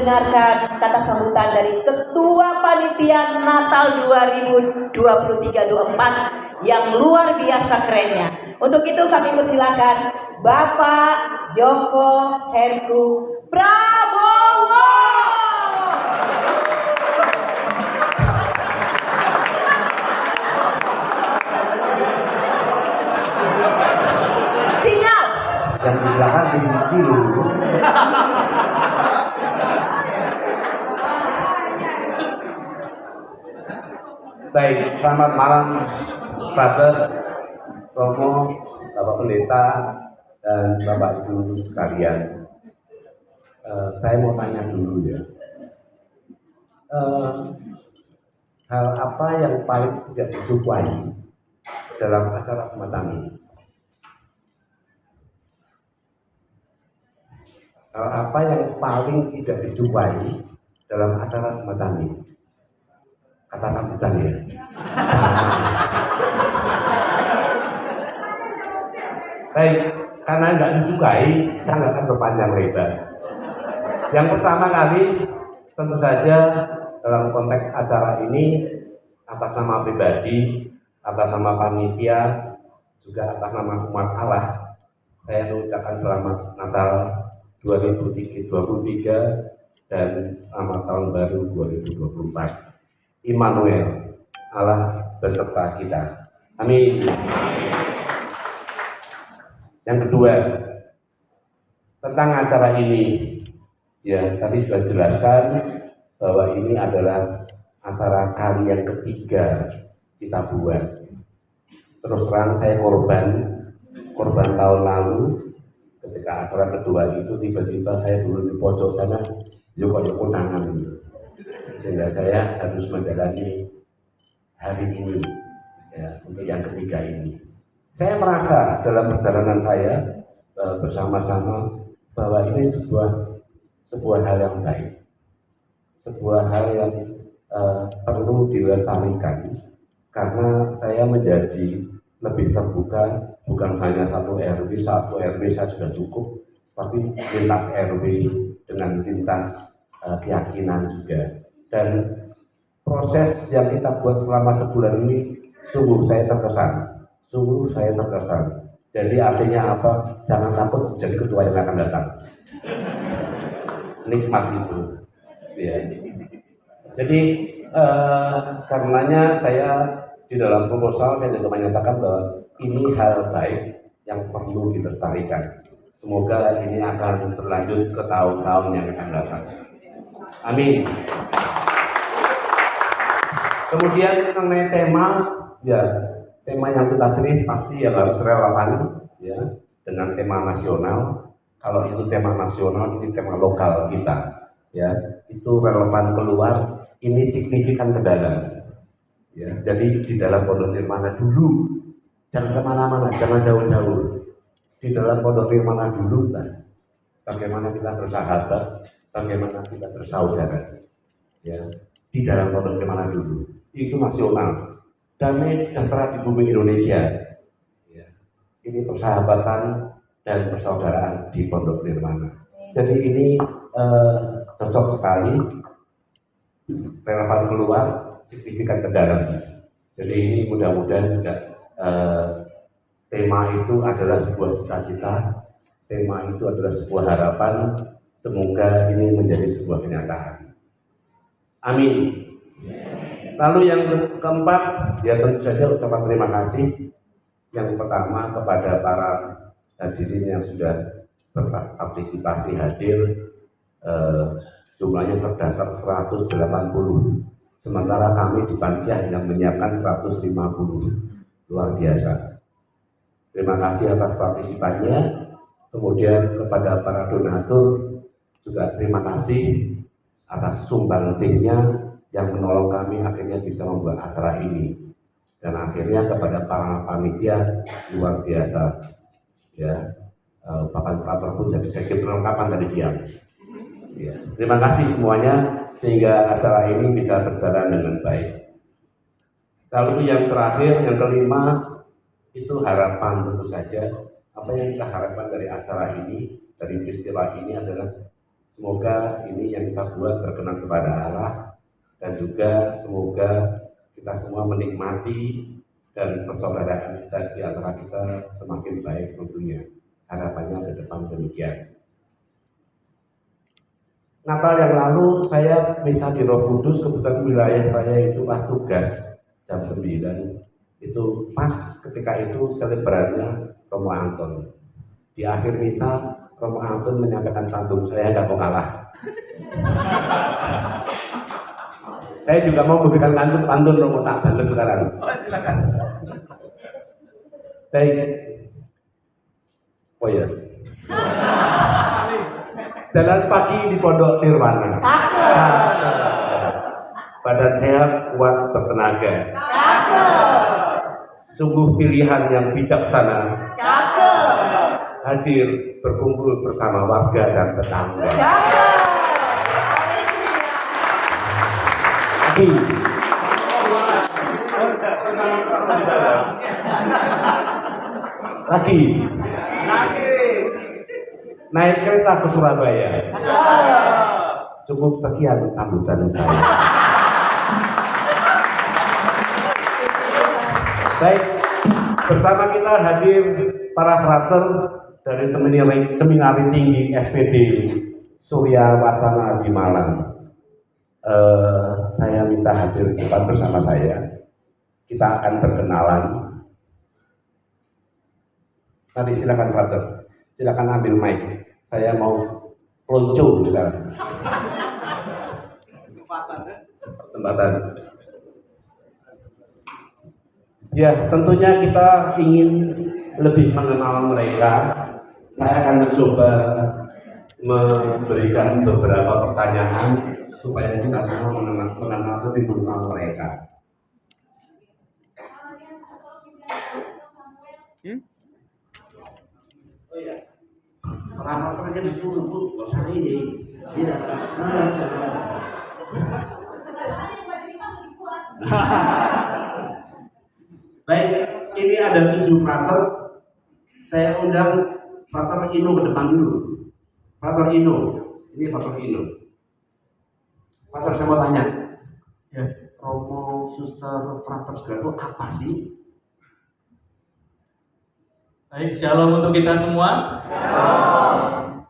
mendengarkan kata sambutan dari Ketua Panitia Natal 2023-24 yang luar biasa kerennya. Untuk itu kami persilakan Bapak Joko Herku Prabowo. Sinyal. Yang di belakang dibenci loh. Baik, selamat malam Father, Romo, Bapak Pendeta, dan Bapak Ibu sekalian. Saya mau tanya dulu ya, hal apa yang paling tidak disukai dalam acara semacam ini? Hal apa yang paling tidak disukai dalam acara semacam ini? Kata sambutan ya. Baik, karena nggak disukai, saya nggak akan berpanjang lebar. Yang pertama kali, tentu saja dalam konteks acara ini, atas nama pribadi, atas nama panitia, juga atas nama umat Allah, saya mengucapkan selamat Natal 2023 dan selamat tahun baru 2024. Immanuel, Allah beserta kita. Amin. Yang kedua, tentang acara ini, ya tadi sudah jelaskan bahwa ini adalah acara kali yang ketiga kita buat. Terus terang saya korban tahun lalu ketika acara kedua itu tiba-tiba saya dulu di pojok sana, yuk kondangan gitu. Sehingga saya harus menjalani hari ini ya, untuk yang ketiga ini. Saya merasa dalam perjalanan saya bersama-sama bahwa ini sebuah hal yang baik, sebuah hal yang perlu dilestarikan, karena saya menjadi lebih terbuka, bukan hanya satu RW saya sudah cukup, tapi lintas RW dengan lintas keyakinan juga. Dan proses yang kita buat selama sebulan ini sungguh saya terkesan. Jadi artinya apa? Jangan takut jadi ketua yang akan datang. Nikmat itu ya. Jadi karenanya saya di dalam proposal saya juga menyatakan bahwa ini hal baik yang perlu dilestarikan. Semoga ini akan berlanjut ke tahun-tahun yang akan datang. Amin. Kemudian mengenai tema, ya tema yang kita pilih pasti yang harus relevan ya dengan tema nasional. Kalau itu tema nasional, ini tema lokal kita, ya itu relevan keluar, ini signifikan ke dalam. Ya, jadi di dalam Pondok Nirmana dulu, jangan kemana-mana, jangan jauh-jauh. Di dalam Pondok Nirmana dulu, kan, bagaimana kita bersahabat, bagaimana kita bersaudara, ya di dalam Pondok Nirmana dulu. Itu nasional, damai sejahtera di bumi Indonesia. Ya. Ini persahabatan dan persaudaraan di Pondok Nirmana. Jadi ini cocok sekali, relevan keluar, signifikan ke dalam. Jadi ini mudah-mudahan juga tema itu adalah sebuah cita-cita, tema itu adalah sebuah harapan. Semoga ini menjadi sebuah kenyataan. Amin. Lalu yang keempat, ya tentu saja ucapan terima kasih. Yang pertama kepada para hadirin yang sudah berpartisipasi hadir, jumlahnya terdaftar 180. Sementara kami di panitia hanya menyiapkan 150. Luar biasa. Terima kasih atas partisipannya. Kemudian kepada para donatur juga terima kasih atas sumbangsihnya yang menolong kami akhirnya bisa membuat acara ini. Dan akhirnya kepada para panitia luar biasa ya, bahkan operator pun jadi seksi perlengkapan tadi siang ya. Terima kasih semuanya sehingga acara ini bisa berjalan dengan baik. Lalu yang terakhir, yang kelima, itu harapan. Tentu saja apa yang kita harapkan dari acara ini, dari peristiwa ini adalah Semoga ini yang kita buat berkenan kepada Allah, dan juga semoga kita semua menikmati dan persaudaraan kita di antara kita semakin baik tentunya. Harapannya ke depan demikian. Natal yang lalu saya misa di Roh Kudus, kebetulan wilayah saya itu pas tugas jam 9. Itu pas ketika itu selebrasinya Romo Anton. Di akhir misa Romo Anton menyampaikan pantun, saya nggak mau kalah. Saya juga mau memberikan pantun Romo, tak balas sekarang. Oh, silakan. Baik. Oh ya. Jalan pagi di Pondok Nirwana. Badan sehat, kuat, bertenaga. Sungguh pilihan yang bijaksana. Hadir berkumpul bersama warga dan tetangga. Lagi. Naik kereta ke Surabaya. Cukup sekian sambutan saya. Baik, bersama kita hadir para frater dari Seminari Tinggi SPD Surya Wacana di Malang. Saya minta hadir di depan bersama saya. Kita akan berkenalan. Tadi silakan frater, silakan ambil mic. Saya mau pelonco sekarang. Kesempatan. Ya, tentunya kita ingin lebih mengenal mereka. Saya akan mencoba memberikan beberapa pertanyaan supaya kita semua lebih mengenal mereka. Oh iya, rapat-rapatnya disuruh Bu, nggak usah ini. Iya. Baik, ini ada 7 frater. Saya undang frater Ino ke depan dulu. Frater Ino, ini frater Ino. Frater, saya mau tanya, ya, Romo, Suster, frater segala itu apa sih? Baik, shalom untuk kita semua. Shalom.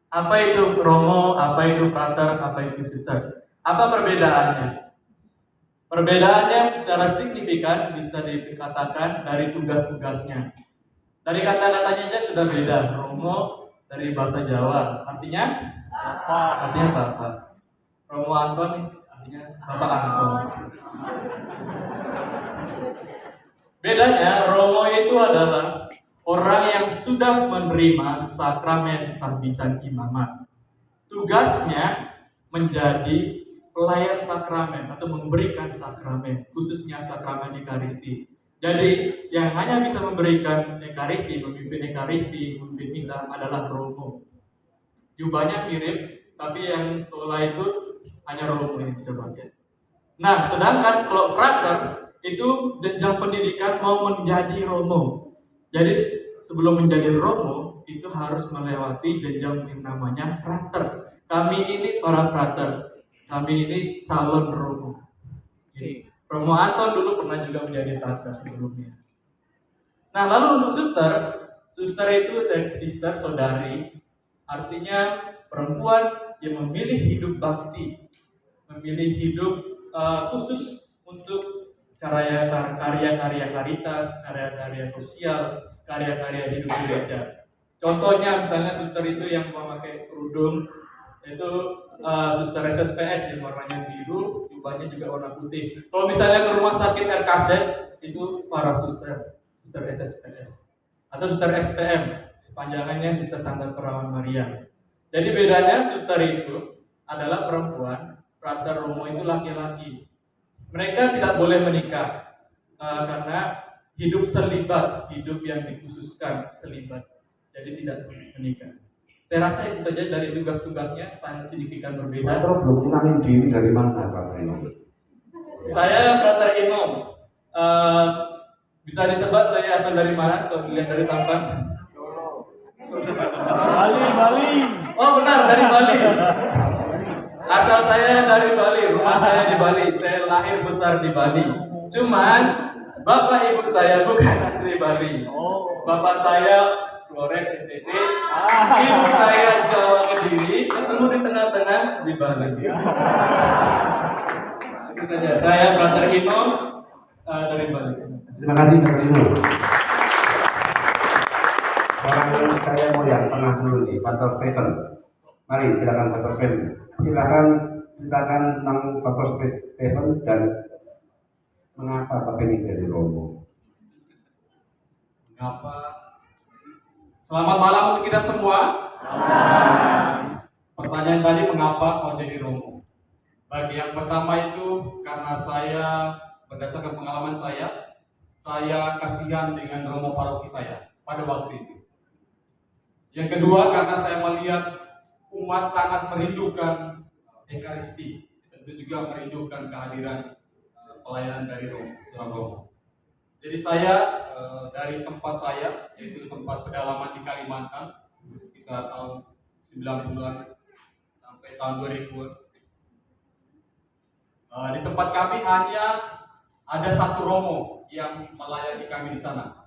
Apa itu Romo, apa itu frater, apa itu suster? Apa perbedaannya? Perbedaannya secara signifikan bisa dikatakan dari tugas-tugasnya. Dari kata-katanya aja sudah beda. Romo dari bahasa Jawa, artinya apa? Artinya Bapak. Romo Anton artinya Bapak Anton. Bedanya, Romo itu adalah orang yang sudah menerima sakramen tahbisan imamat. Tugasnya menjadi pelayan sakramen atau memberikan sakramen, khususnya sakramen Ekaristi. Jadi yang hanya bisa memberikan Ekaristi, memimpin Ekaristi, memimpin misa adalah Romo. Jubahnya mirip, tapi yang setelah itu hanya Romo yang bisa pakai. Nah, sedangkan kalau frater itu jenjang pendidikan mau menjadi Romo. Jadi sebelum menjadi Romo itu harus melewati jenjang yang namanya frater. Kami ini para frater. Kami ini calon Romo. Romo Anton dulu pernah juga menjadi frater sebelumnya. Nah, lalu untuk suster itu dari sister, saudari, artinya perempuan yang memilih hidup bakti, memilih hidup khusus untuk karya-karya karitas, karya-karya sosial, karya-karya hidup gereja. Contohnya misalnya suster itu yang memakai kerudung, itu suster SSPS yang warnanya biru, jubahnya juga warna putih. Kalau misalnya ke rumah sakit RKZ, itu para suster SSPS atau suster SPM, sepanjangannya Suster Santa Perawan Maria. Jadi bedanya suster itu adalah perempuan, frater Romo itu laki-laki. Mereka tidak boleh menikah karena hidup selibat, hidup yang dikhususkan selibat. Jadi tidak menikah. Saya rasa itu saja dari tugas-tugasnya sangat signifikan berbeda. Frater belum kenalin diri dari mana frater ini? Saya frater Imam. Bisa ditebak saya asal dari mana? Atau dilihat dari tampan? Bali. Oh benar, dari Bali. Asal saya dari Bali, rumah saya di Bali. Saya lahir besar di Bali. Cuman bapak ibu saya bukan asli Bali. Bapak saya Flores NTT, ibu saya Jawa Kediri, ketemu di tengah-tengah di Bali. Itu saja. Saya Brother Ino dari Bali. Terima kasih Pak Rino. Sekarang saya mau yang tengah dulu nih, Pastor Stephen. Mari silakan Pastor Stephen. Silakan tentang Pastor Stephen dan mengapa kepingin jadi Romo. Mengapa? Selamat malam untuk kita semua. Pertanyaan tadi mengapa mau jadi Romo? Bagi yang pertama itu karena saya berdasarkan pengalaman saya kasihan dengan Romo paroki saya pada waktu itu. Yang kedua karena saya melihat umat sangat merindukan Ekaristi, tentu juga merindukan kehadiran pelayanan dari Romo, seorang Romo. Jadi saya dari tempat saya, yaitu tempat pedalaman di Kalimantan, sekitar tahun 90-an sampai tahun 2000-an. Di tempat kami hanya ada satu Romo yang melayani kami di sana.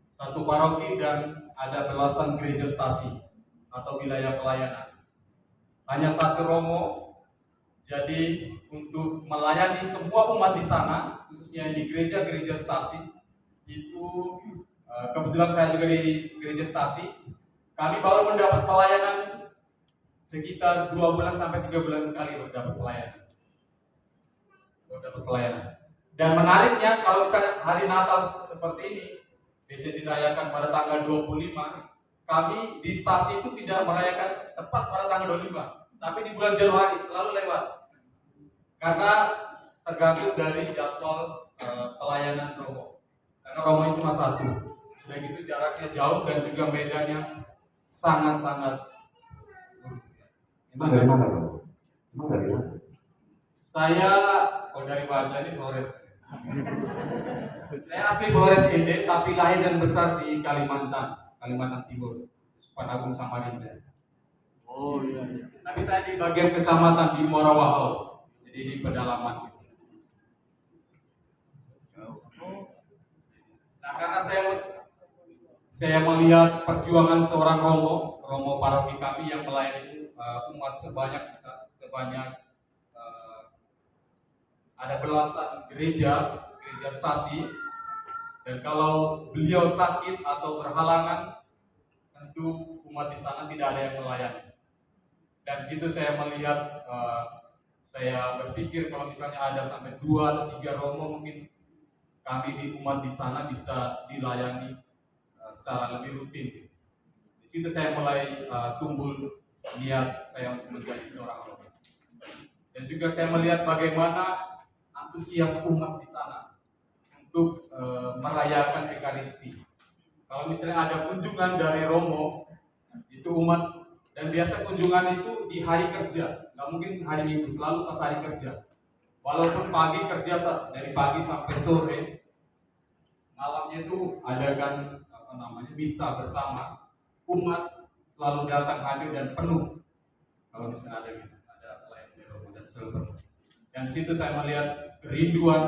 Satu paroki dan ada belasan gereja stasi atau wilayah pelayanan. Hanya satu Romo, jadi untuk melayani semua umat di sana, khususnya di gereja-gereja stasi, itu kebetulan saya juga di gereja stasi, kami baru mendapat pelayanan sekitar 2 bulan sampai 3 bulan sekali mendapat pelayanan. Dan menariknya kalau misalnya hari Natal seperti ini, biasanya dirayakan pada tanggal 25, kami di stasi itu tidak merayakan tepat pada tanggal 25, tapi di bulan Januari selalu lewat. Karena tergantung dari jadwal pelayanan Romo. Karena Romo cuma satu. Sudah gitu jaraknya jauh dan juga medannya sangat-sangat. Emang dari mana Romo? Emang dari mana? Saya kalau dari wajah ini Flores. Saya asli Flores ND, tapi lahir dan besar di Kalimantan Timur, Panagung Samarinda. Oh iya. Tapi saya di bagian kecamatan di Morawahol, jadi di pedalaman. Nah, karena saya melihat perjuangan seorang Romo paroki kami yang melayani umat sebanyak ada belasan gereja stasi, dan kalau beliau sakit atau berhalangan, tentu umat di sana tidak ada yang melayani. Dan di situ saya melihat, saya berpikir kalau misalnya ada sampai 2 atau 3 Romo, mungkin kami di umat di sana bisa dilayani secara lebih rutin. Di situ saya mulai tumbuh niat saya untuk menjadi seorang Romo. Dan juga saya melihat bagaimana antusias umat di sana untuk merayakan Ekaristi. Kalau misalnya ada kunjungan dari Romo, itu umat, dan biasa kunjungan itu di hari kerja, nggak mungkin hari Minggu, selalu pas hari kerja. Walaupun pagi kerja dari pagi sampai sore, malamnya itu adakan misa bersama, umat selalu datang hadir dan penuh. Kalau misalnya ada pelayan dari Romo dan selalu penuh. Dan situ saya melihat kerinduan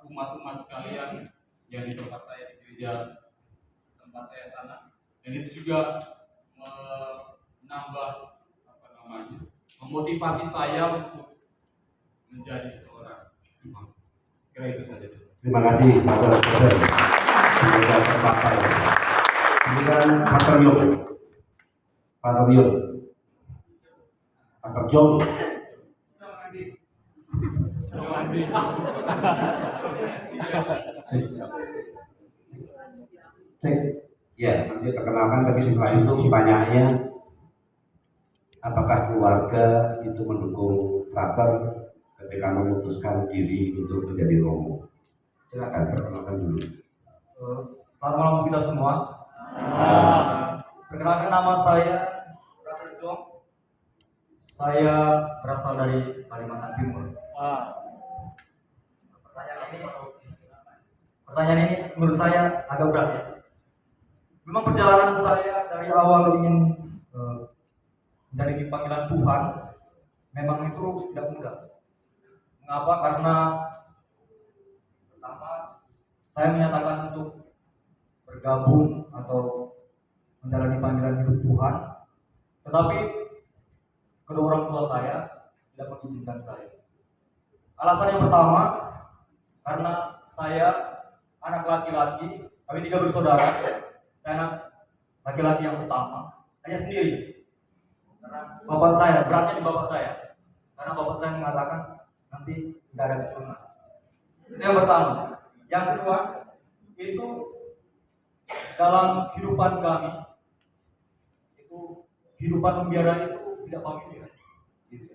umat-umat sekalian yang di tempat saya, di gereja tempat saya sana, dan itu juga menambah memotivasi saya untuk menjadi seorang imam. Kira itu saja. Terima kasih Pak Stephen. Semoga tercapai. Kemudian Pak Terjong. Ya, nanti perkenalkan, tapi setelah itu pertanyaannya, apakah keluarga itu mendukung frater ketika memutuskan diri untuk menjadi Romo? Silakan perkenalkan dulu. Selamat malam kita semua. Perkenalkan, nama saya Brother Jong. Saya berasal dari Kalimantan Timur. Pertanyaan ini menurut saya agak berat ya. Memang perjalanan saya dari awal ingin menjadi panggilan Tuhan memang itu tidak mudah. Mengapa? Karena pertama saya menyatakan untuk bergabung atau menjalani panggilan hidup Tuhan, tetapi kedua orang tua saya tidak mengizinkan saya. Alasan yang pertama, karena saya anak laki-laki, kami 3 bersaudara, saya anak laki-laki yang pertama, hanya sendiri. Karena bapak saya, beratnya di bapak saya. Karena bapak saya mengatakan nanti tidak ada keturunan. Itu yang pertama. Yang kedua, itu dalam kehidupan kami, itu kehidupan membiara itu tidak familiar. Gitu.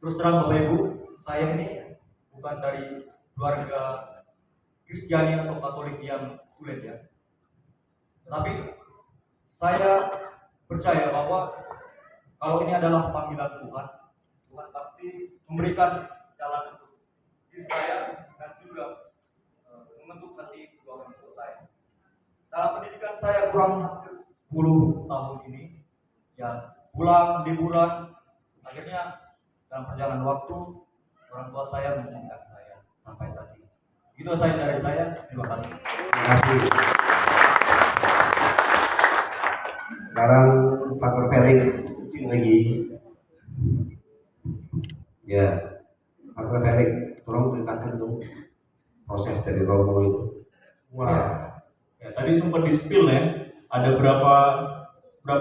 Terus terang Bapak Ibu, saya ini bukan dari keluarga Kristiani atau Katolik yang tulen ya. Tetapi saya percaya bahwa kalau ini adalah panggilan Tuhan, Tuhan pasti memberikan jalan untuk diri saya dan juga membentuk hati kedua orang tua saya. Dalam pendidikan saya kurang 10 tahun ini, ya bulan di bulan, akhirnya dalam perjalanan waktu orang tua saya mengizinkan saya sampai saat ini. Itu saya dari saya. Terima kasih. Terima kasih. Sekarang Faktor Felix lagi. Ya, Faktor Felix, tolong ceritakan dong proses dari Romo itu. Wah. Ya, tadi sempat di-spill ya. Ada berapa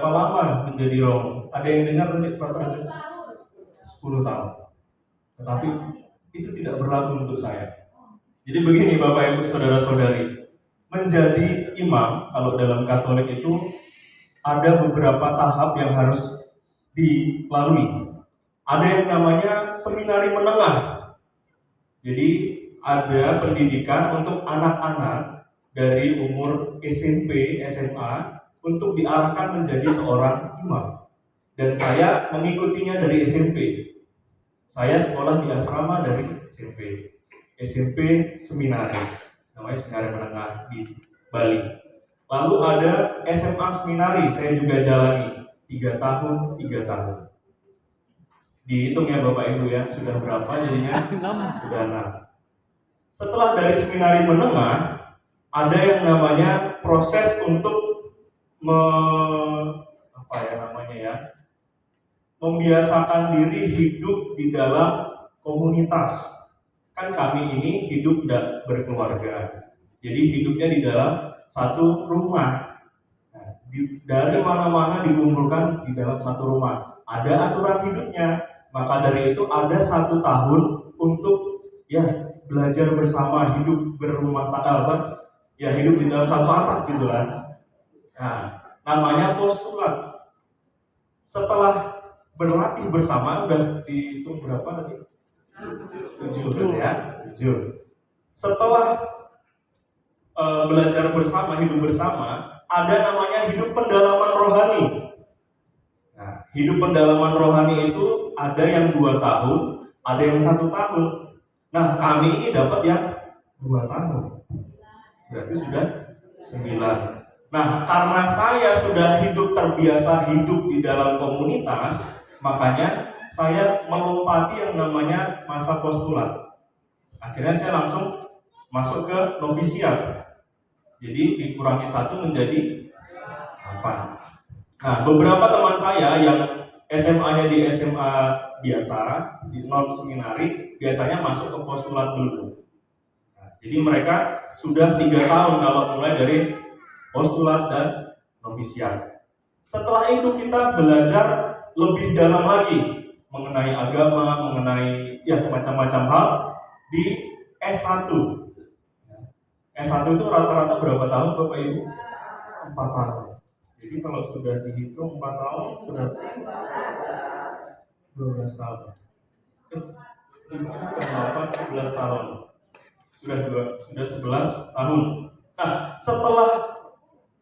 lama menjadi Romo? Ada yang dengar tadi Faktor 10 tahun. Tetapi itu tidak berlaku untuk saya. Jadi begini Bapak Ibu Saudara-saudari, menjadi imam kalau dalam Katolik itu ada beberapa tahap yang harus dilalui. Ada yang namanya seminari menengah. Jadi ada pendidikan untuk anak-anak dari umur SMP, SMA untuk diarahkan menjadi seorang imam. Dan saya mengikutinya dari SMP. Saya sekolah di asrama dari SMP seminari, namanya seminari menengah di Bali. Lalu ada SMA seminari, saya juga jalani 3 tahun. Dihitung ya Bapak Ibu ya, sudah berapa jadinya? Sudah 6. Setelah dari seminari menengah, ada yang namanya proses untuk membiasakan diri hidup di dalam komunitas. Kan kami ini hidup tidak berkeluarga, jadi hidupnya di dalam satu rumah. Nah, dari mana-mana dikumpulkan di dalam satu rumah. Ada aturan hidupnya, maka dari itu ada 1 tahun untuk ya belajar bersama, hidup berumah tangga, ya hidup di dalam satu atap gitu kan. Nah, namanya postulat. Setelah berlatih bersama, udah dihitung berapa tadi? 7 ya, 7. Setelah belajar bersama, hidup bersama, ada namanya hidup pendalaman rohani. Nah, hidup pendalaman rohani itu ada yang 2 tahun, ada yang 1 tahun. Nah, kami ini dapat yang 2 tahun. Berarti sudah 9. Nah, karena saya sudah terbiasa hidup di dalam komunitas, makanya saya melompati yang namanya masa postulat. Akhirnya saya langsung masuk ke novisiat. Jadi dikurangi 1 menjadi 8. Nah, beberapa teman saya yang SMA-nya di SMA biasa, di non seminari, biasanya masuk ke postulat dulu. Nah, jadi mereka sudah 3 tahun kalau mulai dari postulat dan novisiat. Setelah itu kita belajar lebih dalam lagi mengenai agama, mengenai ya macam-macam hal di S1. S1 itu rata-rata berapa tahun Bapak Ibu? 4 tahun. Jadi kalau sudah dihitung 4 tahun berarti 12 tahun. 11 tahun. Sudah 11 tahun. Nah, setelah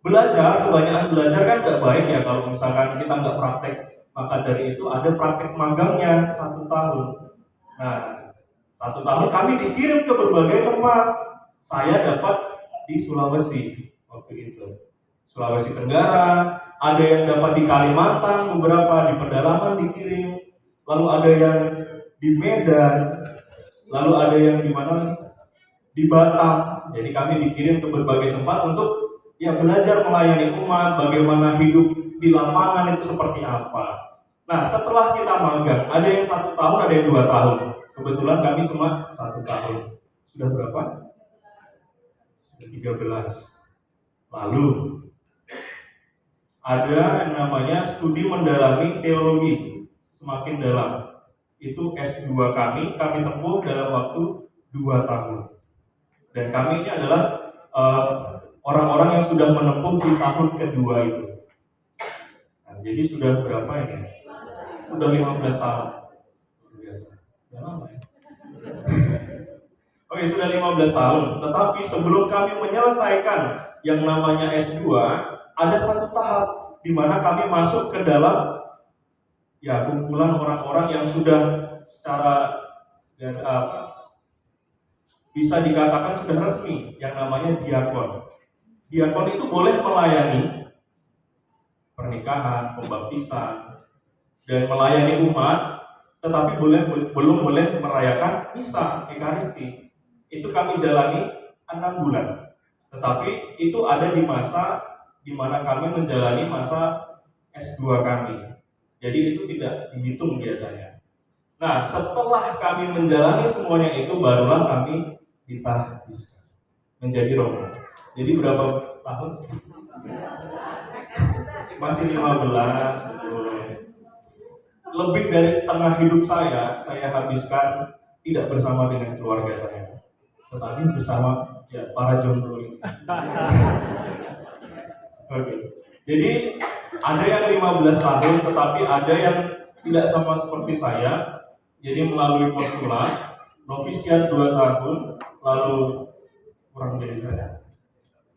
belajar, kebanyakan belajar kan nggak baik ya kalau misalkan kita nggak praktek. Maka dari itu ada praktek magangnya 1 tahun. Nah, 1 tahun kami dikirim ke berbagai tempat. Saya dapat di Sulawesi waktu itu. Sulawesi Tenggara, ada yang dapat di Kalimantan, beberapa di pedalaman dikirim, lalu ada yang di Medan, lalu ada yang di mana lagi? Di Batam. Jadi kami dikirim ke berbagai tempat untuk ya belajar melayani umat, bagaimana hidup di lapangan itu seperti apa. Nah, setelah kita magang, ada yang 1 tahun, ada yang 2 tahun. Kebetulan kami cuma 1 tahun. Sudah berapa? Sudah 13. Lalu ada yang namanya studi mendalami teologi semakin dalam. Itu S2 kami tempuh dalam waktu 2 tahun. Dan kami ini adalah orang-orang yang sudah menempuh di tahun kedua itu. Nah, jadi sudah berapa ini? Sudah 15 tahun. Sudah lama ya? Oke, sudah 15 tahun. Tetapi sebelum kami menyelesaikan yang namanya S2, ada 1 tahap di mana kami masuk ke dalam ya kumpulan orang-orang yang sudah secara bisa dikatakan sudah resmi yang namanya diakon. Diakon itu boleh melayani pernikahan, pembaptisan, dan melayani umat, tetapi belum boleh merayakan misa ekaristi. Itu kami jalani 6 bulan. Tetapi itu ada di masa di mana kami menjalani masa S2 kami. Jadi itu tidak dihitung biasanya. Nah, setelah kami menjalani semuanya itu, barulah kami ditahbiskan menjadi romo. Jadi berapa tahun? Masih 15, betul. Lebih dari setengah hidup saya habiskan tidak bersama dengan keluarga saya, tetapi bersama ya para jomblo ini. Oke. Jadi ada yang 15 tahun, tetapi ada yang tidak sama seperti saya. Jadi melalui postulat, novisiat 2 tahun, lalu kurang dari saya.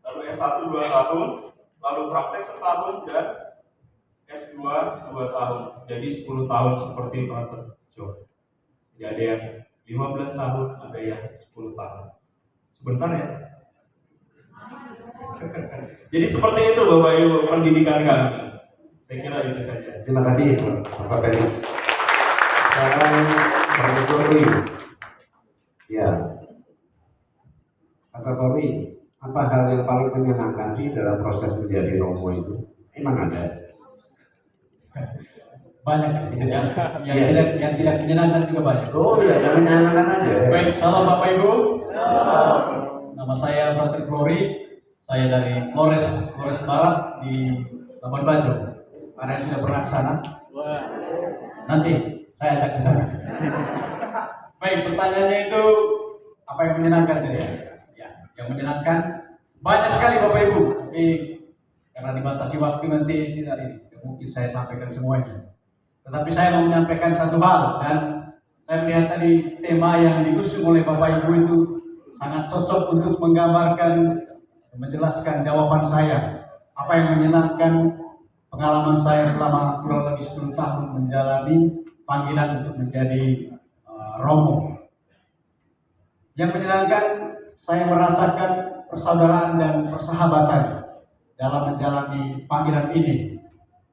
Lalu S1 2 tahun, lalu praktek 1 tahun, dan S2 2 tahun. Jadi 10 tahun seperti Frater John. Jadi ada yang 15 tahun, ada yang 10 tahun. Sebentar ya. Jadi seperti itu Bapak Ibu pendidikan kami. Saya kira itu saja. Terima kasih Bapak Felix. Sekarang Pak Polri. Ya. Kata Polri, apa hal yang paling menyenangkan sih dalam proses menjadi romo itu? Emang ada? Banyak yang tidak menyenangkan juga banyak. Oh iya, yang menyenangkan aja. Baik, salam Bapak Ibu. Nama saya Frater Flori. Saya dari Flores Barat di Labuan Bajo. Ada yang sudah pernah ke sana? Nanti saya ajak ke sana. Baik, pertanyaannya itu apa yang menyenangkan tadi ya? Ya, yang menyenangkan banyak sekali Bapak Ibu. Tapi karena dibatasi waktu nanti tidak mungkin saya sampaikan semuanya. Tetapi saya mau menyampaikan satu hal, dan saya melihat tadi tema yang diusung oleh Bapak Ibu itu sangat cocok untuk menggambarkan, menjelaskan jawaban saya. Apa yang menyenangkan pengalaman saya selama kurang lebih 10 tahun menjalani panggilan untuk menjadi romo. Yang menyenangkan, saya merasakan persaudaraan dan persahabatan dalam menjalani panggilan ini,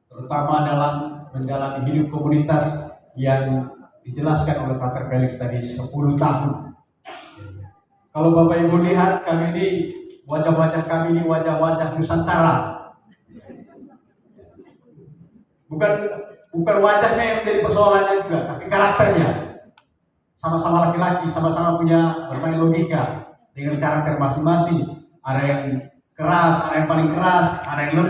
terutama dalam menjalani hidup komunitas yang dijelaskan oleh Frater Felix tadi 10 tahun. Kalau Bapak Ibu lihat, kami ini wajah-wajah kami ini wajah-wajah Nusantara. Bukan wajahnya yang menjadi persoalannya juga, tapi karakternya. Sama-sama laki-laki, sama-sama punya bermain logika dengan karakter masing-masing. Ada yang keras, ada yang paling keras, ada yang lembut.